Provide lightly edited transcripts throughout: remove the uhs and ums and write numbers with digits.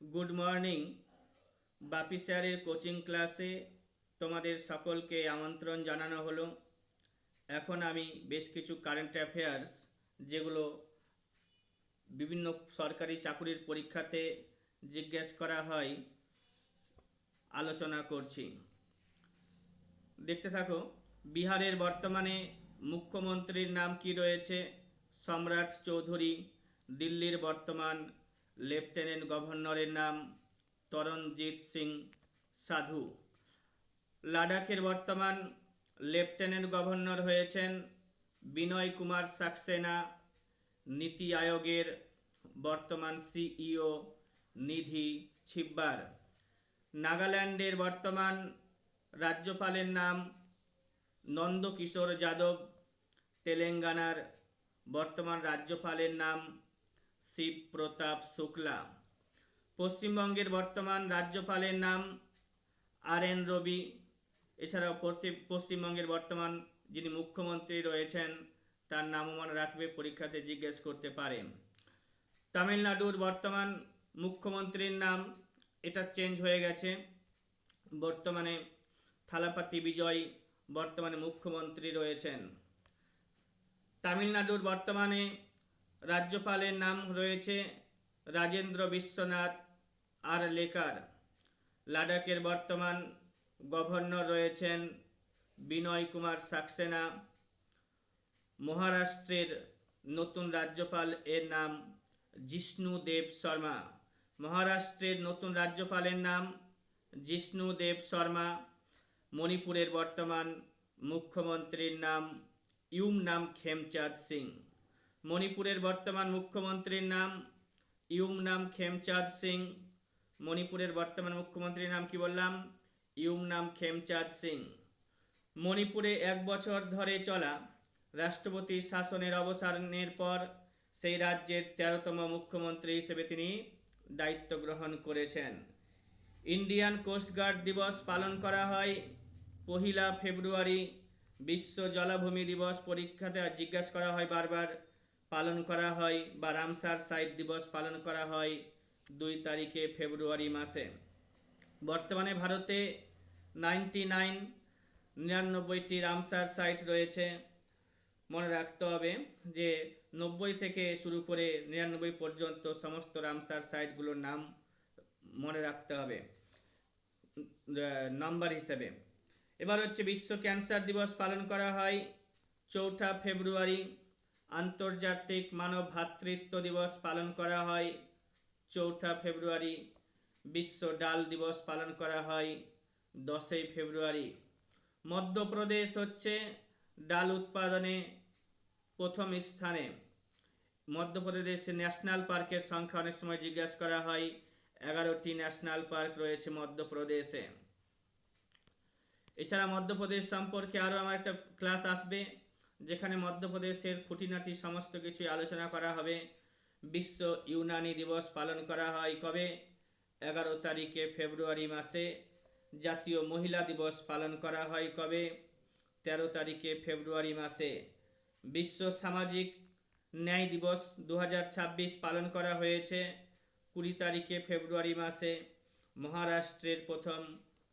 Good morning. বাপি স্যারের coaching ক্লাসে তোমাদের সকলকে আমন্ত্রণ জানানো হলো। এখন আমি বেশ কিছু কারেন্ট অ্যাফেয়ার্স, যেগুলো বিভিন্ন সরকারি চাকুরির পরীক্ষাতে জিজ্ঞেস করা হয়, আলোচনা করছি। দেখতে থাকো। বিহারের বর্তমানে মুখ্যমন্ত্রীর নাম কি রয়েছে? সম্রাট চৌধুরী। দিল্লির বর্তমান লেফটেন্যান্ট গভর্নরের নাম তরণজিৎ সিং সাধু। লাদাখের বর্তমান লেফটেন্যান্ট গভর্নর হয়েছেন বিনয় কুমার সাক্সেনা। নীতি আয়োগের বর্তমান সিইও নিধি ছিব্বার। নাগাল্যান্ডের বর্তমান রাজ্যপালের নাম নন্দকিশোর যাদব। তেলেঙ্গানার বর্তমান রাজ্যপালের নাম শিব প্রতাপ শুক্লা। পশ্চিমবঙ্গের বর্তমান রাজ্যপালের নাম আর.এন. রবি। এছাড়াও পশ্চিমবঙ্গের বর্তমান যিনি মুখ্যমন্ত্রী রয়েছেন তার নামও মনে রাখবে, পরীক্ষাতে জিজ্ঞেস করতে পারে। তামিলনাড়ুর বর্তমান মুখ্যমন্ত্রীর নাম, এটা চেঞ্জ হয়ে গেছে, বর্তমানে থালাপাতি বিজয় বর্তমানে মুখ্যমন্ত্রী রয়েছেন। তামিলনাড়ুর বর্তমানে রাজ্যপালের নাম রয়েছে রাজেন্দ্র বিশ্বনাথ আর লেকার। লাদাখের বর্তমান গভর্নর রয়েছেন বিনয় কুমার সাক্সেনা। মহারাষ্ট্রের নতুন রাজ্যপাল এর নাম জিষ্ণু দেব শর্মা। মহারাষ্ট্রের নতুন রাজ্যপালের নাম জিষ্ণু দেব শর্মা। মণিপুরের বর্তমান মুখ্যমন্ত্রীর নাম ইউমনাম খেমচাঁদ সিং। মণিপুরের বর্তমান মুখ্যমন্ত্রীর নাম ইউমনাম খেমচাঁদ সিং। মণিপুরের বর্তমান মুখ্যমন্ত্রীর নাম কি বললাম? ইউমনাম খেমচাঁদ সিং। মণিপুরে 1 বছর ধরে চলা রাষ্ট্রপতি শাসনের অবসানের পর সেই রাজ্যের 13তম মুখ্যমন্ত্রী হিসেবে তিনি দায়িত্ব গ্রহণ করেছেন। ইন্ডিয়ান কোস্টগার্ড দিবস পালন করা হয় 1 ফেব্রুয়ারি। বিশ্ব জলাভূমি দিবস পরীক্ষাতে জিজ্ঞাসা করা হয় বারবার, পালন করা হয়, বা রামসার সাইট দিবস পালন করা হয় 2 তারিখে ফেব্রুয়ারি মাসে। বর্তমানে ভারতে 99টি রামসার সাইট রয়েছে। মনে রাখতে হবে যে 90 থেকে শুরু করে 99 পর্যন্ত সমস্ত রামসার সাইটগুলোর নাম মনে রাখতে হবে নাম্বার হিসেবে। এবার হচ্ছে বিশ্ব ক্যান্সার দিবস পালন করা হয় 4 ফেব্রুয়ারি। আন্তর্জাতিক মানব ভ্রাতৃত্ব দিবস পালন করা হয় 4 ফেব্রুয়ারি। বিশ্ব ডাল দিবস পালন করা হয় 10 ফেব্রুয়ারি। মধ্যপ্রদেশ হচ্ছে ডাল উৎপাদনে প্রথম স্থানে। মধ্যপ্রদেশে ন্যাশনাল পার্কের সংখ্যা অনেক সময় জিজ্ঞাসা করা হয়, 11টি ন্যাশনাল পার্ক রয়েছে মধ্যপ্রদেশে। এছাড়া মধ্যপ্রদেশ সম্পর্কে আরও আমার একটা ক্লাস আসবে, যেখানে মধ্যপ্রদেশের খুঁটিনাটি সমস্ত কিছু আলোচনা করা হবে। বিশ্ব ইউনানি দিবস পালন করা হয় কবে? 11 তারিখে ফেব্রুয়ারি মাসে। জাতীয় মহিলা দিবস পালন করা হয় কবে? 13 তারিখে ফেব্রুয়ারি মাসে। বিশ্ব সামাজিক ন্যায় দিবস 2026 পালন করা হয়েছে 20 তারিখে ফেব্রুয়ারি মাসে। মহারাষ্ট্রের প্রথম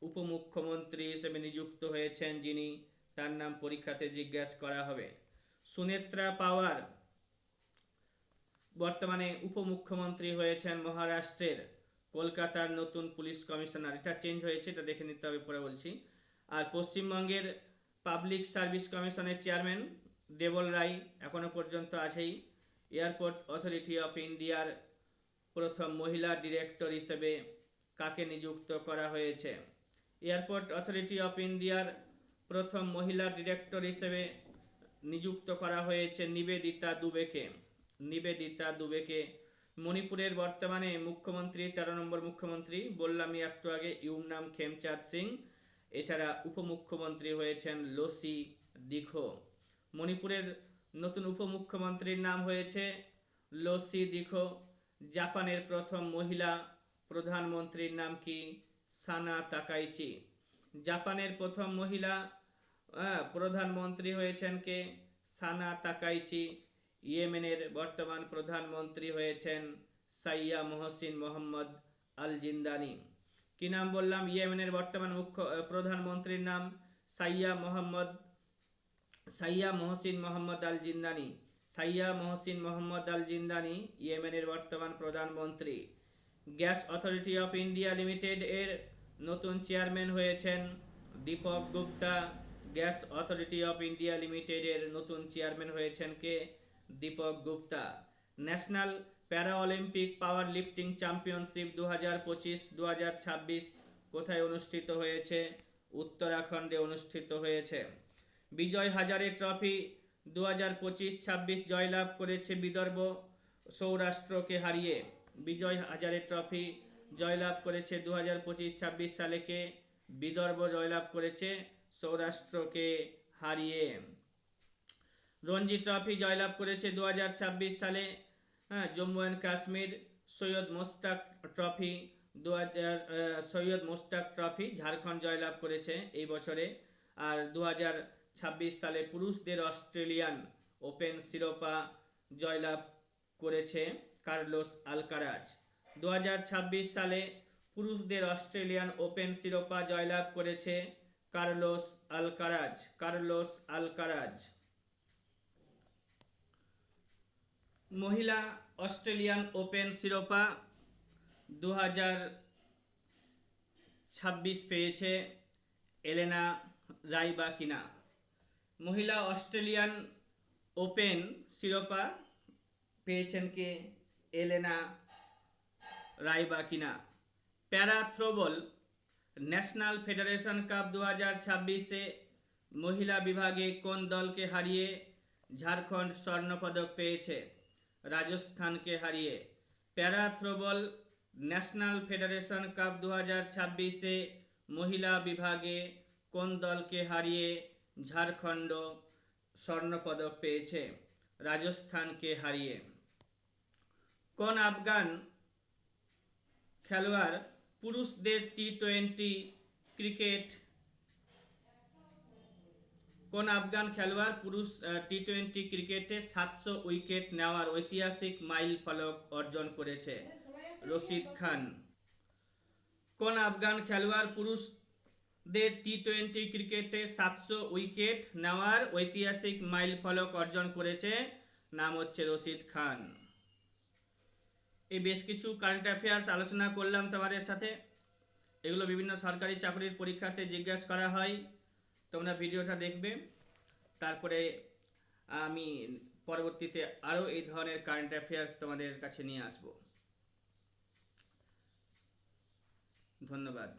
উপমুখ্যমন্ত্রী হিসেবে নিযুক্ত হয়েছেন যিনি, তার নাম পরীক্ষাতে জিজ্ঞাসা করা হবে। সুনেত্রা পাওয়ার বর্তমানে উপমুখ্যমন্ত্রী হয়েছেন মহারাষ্ট্রের। কলকাতার নতুন পুলিশ কমিশনার, এটা চেঞ্জ হয়েছে, এটা দেখে নিতে হবে, পরে বলছি। আর পশ্চিমবঙ্গের পাবলিক সার্ভিস কমিশনের চেয়ারম্যান দেবল রায় এখনো পর্যন্ত আছেই। এয়ারপোর্ট অথরিটি অফ ইন্ডিয়ার প্রথম মহিলা ডিরেক্টর হিসেবে কাকে নিযুক্ত করা হয়েছে? এয়ারপোর্ট অথরিটি অফ ইন্ডিয়ার প্রথম মহিলা ডিরেক্টর হিসেবে নিযুক্ত করা হয়েছে নিবেদিতা দুবেকে। নিবেদিতা দুবেকে। মণিপুরের বর্তমানে মুখ্যমন্ত্রী 13 নম্বর মুখ্যমন্ত্রী বললামই একটু আগে, ইউমনাম খেমচাঁদ সিং। এছাড়া উপমুখ্যমন্ত্রী হয়েছেন লোসি দিখো। মণিপুরের নতুন উপমুখ্যমন্ত্রীর নাম হয়েছে লোসি দিখো। জাপানের প্রথম মহিলা প্রধানমন্ত্রীর নাম কি? সানা তাকাইচি। জাপানের প্রথম মহিলা প্রধানমন্ত্রী হয়েছেন কে? সানা তাকাইচি। ইয়েমেনের বর্তমান প্রধানমন্ত্রী হয়েছেন সাইয়া মহসিন মোহাম্মদ আল জিন্দানি। কি নাম বললাম? ইয়েমেনের বর্তমান প্রধানমন্ত্রীর নাম সাইয়া মহসিন মোহাম্মদ আল জিন্দানি। সাইয়া মহসিন মোহাম্মদ আল জিন্দানি ইয়েমেনের বর্তমান প্রধানমন্ত্রী। Gas Authority of India Limited এর নতুন চেয়ারম্যান হয়েছেন Deepak Gupta. Gas Authority of India লিমিটেডের নতুন চেয়ারম্যান হয়েছেন কে? Deepak Gupta. National Para Olympic Power Lifting Championship 2025-2026 কোথায় অনুষ্ঠিত হয়েছে? উত্তরাখণ্ডে অনুষ্ঠিত হয়েছে। বিজয় হাজারে ট্রফি 2025-26 জয়লাভ করেছে বিদর্ভ সৌরাষ্ট্রকে হারিয়ে। বিজয় হাজারে ট্রফি জয়লাভ করেছে 2025-26 সালে কে? বিদর্ভ জয়লাভ করেছে সৌরাষ্ট্রকে হারিয়ে। রঞ্জি ট্রফি জয়লাভ করেছে 2026 সালে Jammu and Kashmir. Syed Mushtaq Trophy Syed Mushtaq Trophy Jharkhand জয়লাভ করেছে এই বছরে। আর 2026 সালে পুরুষদের অস্ট্রেলিয়ান ওপেন শিরোপা জয়লাভ করেছে কার্লোস আলকারাজ। 2026 সালে পুরুষদের অস্ট্রেলিয়ান ওপেন শিরোপা জয়লাভ করেছে কার্লোস আলকারাজ। মহিলা অস্ট্রেলিয়ান ওপেন শিরোপা 2026 পেয়েছে এলেনা রাইবাকিনা। মহিলা অস্ট্রেলিয়ান ওপেন শিরোপা পেয়েছেন কে? Elena Rybakina. Para Throwball National Federation Cup 2026-এ মহিলা বিভাগে কোন দলকে হারিয়ে ঝাড়খণ্ড স্বর্ণপদক পেয়েছে? রাজস্থানকে হারিয়ে। প্যারা থ্রোবল ন্যাশনাল ফেডারেশন কাপ 2026-এ মহিলা বিভাগে কোন দলকে হারিয়ে ঝাড়খণ্ড স্বর্ণপদক পেয়েছে? রাজস্থানকে হারিয়ে। কোন আফগান খেলোয়াড় পুরুষদের টি-20 ক্রিকেটে 700 উইকেট নেওয়ার ঐতিহাসিক মাইল ফলক অর্জন করেছে? রশিদ খান। কোন আফগান খেলোয়াড় পুরুষদের টি-20 ক্রিকেটে 700 উইকেট নেওয়ার ঐতিহাসিক মাইল ফলক অর্জন করেছে? নাম হচ্ছে রশিদ খান। এই বেশ কিছু কারেন্ট অ্যাফেয়ার্স আলোচনা করলাম তোমাদের সাথে। এগুলো বিভিন্ন সরকারি চাকরির পরীক্ষাতে জিজ্ঞাসা করা হয়। তোমরা ভিডিওটা দেখবে, তারপরে আমি পরবর্তীতে আরও এই ধরনের কারেন্ট অ্যাফেয়ার্স তোমাদের কাছে নিয়ে আসব। ধন্যবাদ।